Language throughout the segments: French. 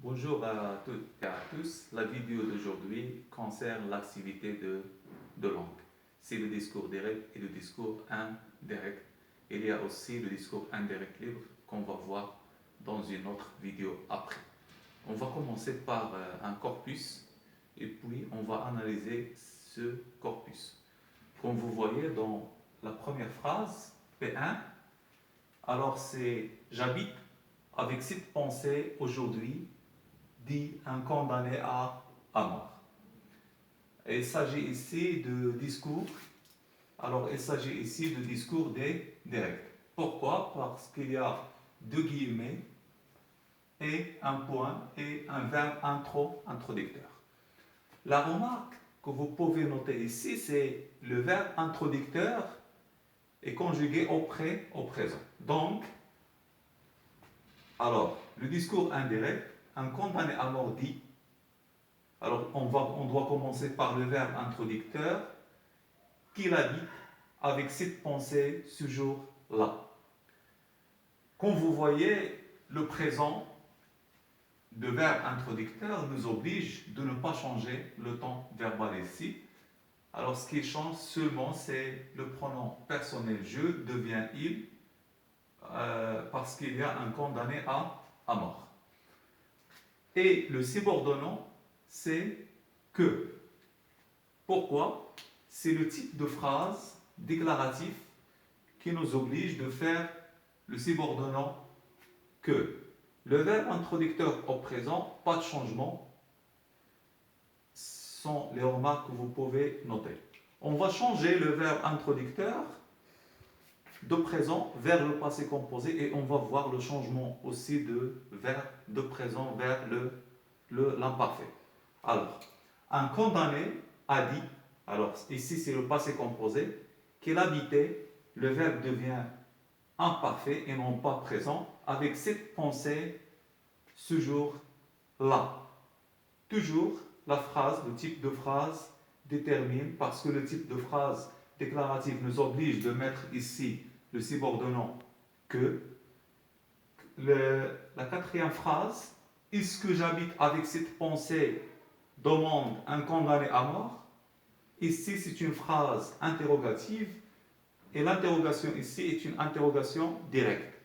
Bonjour à toutes et à tous. La vidéo d'aujourd'hui concerne l'activité de langue. C'est le discours direct et le discours indirect. Il y a aussi le discours indirect libre qu'on va voir dans une autre vidéo après. On va commencer par un corpus et puis on va analyser ce corpus. Comme vous voyez dans la première phrase, P1, alors c'est j'habite avec cette pensée aujourd'hui, dit un condamné à mort. Il s'agit ici de discours. Alors, il s'agit ici de discours direct. Pourquoi? Parce qu'il y a deux guillemets et un point et un verbe introducteur. La remarque que vous pouvez noter ici, c'est le verbe introducteur est conjugué au présent. Donc, alors, le discours indirect, un condamné à mort dit. Alors, on doit commencer par le verbe introducteur qu'il habite avec cette pensée ce jour-là. Comme vous voyez, le présent de verbe introducteur nous oblige de ne pas changer le temps verbal ici. Alors, ce qui change seulement, c'est le pronom personnel je devient il parce qu'il y a un condamné à mort. Et le subordonnant, c'est que. Pourquoi? C'est le type de phrase déclaratif qui nous oblige de faire le subordonnant que. Le verbe introducteur au présent, pas de changement, sont les remarques que vous pouvez noter. On va changer le verbe introducteur de présent vers le passé composé et on va voir le changement aussi de verbe de présent vers l'imparfait. Alors, un condamné a dit, alors ici c'est le passé composé, qu'il habitait, le verbe devient imparfait et non pas présent, avec cette pensée ce jour-là. Toujours la phrase, le type de phrase détermine, parce que le type de phrase déclarative nous oblige de mettre ici le subordonnant que. La quatrième phrase, est-ce que j'habite avec cette pensée demande un condamné à mort? Ici, c'est une phrase interrogative et l'interrogation ici est une interrogation directe.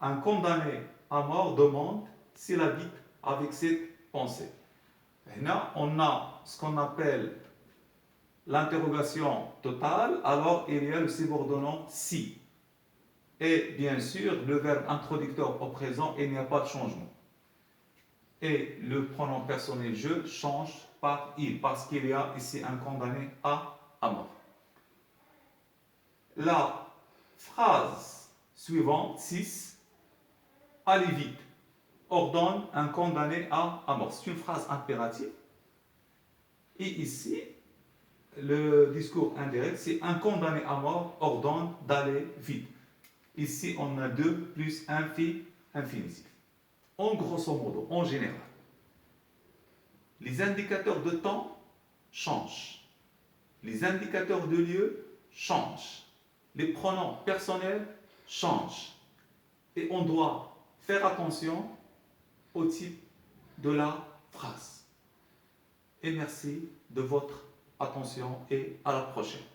Un condamné à mort demande s'il habite avec cette pensée. Là, on a ce qu'on appelle l'interrogation totale, alors il y a le subordonnant si. Et bien sûr, le verbe introducteur au présent, il n'y a pas de changement. Et le pronom personnel je change par il, parce qu'il y a ici un condamné à mort. La phrase suivante, 6, allez vite, ordonne un condamné à mort. C'est une phrase impérative. Et ici, le discours indirect, c'est un condamné à mort ordonne d'aller vite. Ici, on a 2 plus infinitif. En grosso modo, en général, les indicateurs de temps changent. Les indicateurs de lieu changent. Les pronoms personnels changent. Et on doit faire attention au type de la phrase. Et merci de votre attention et à la prochaine.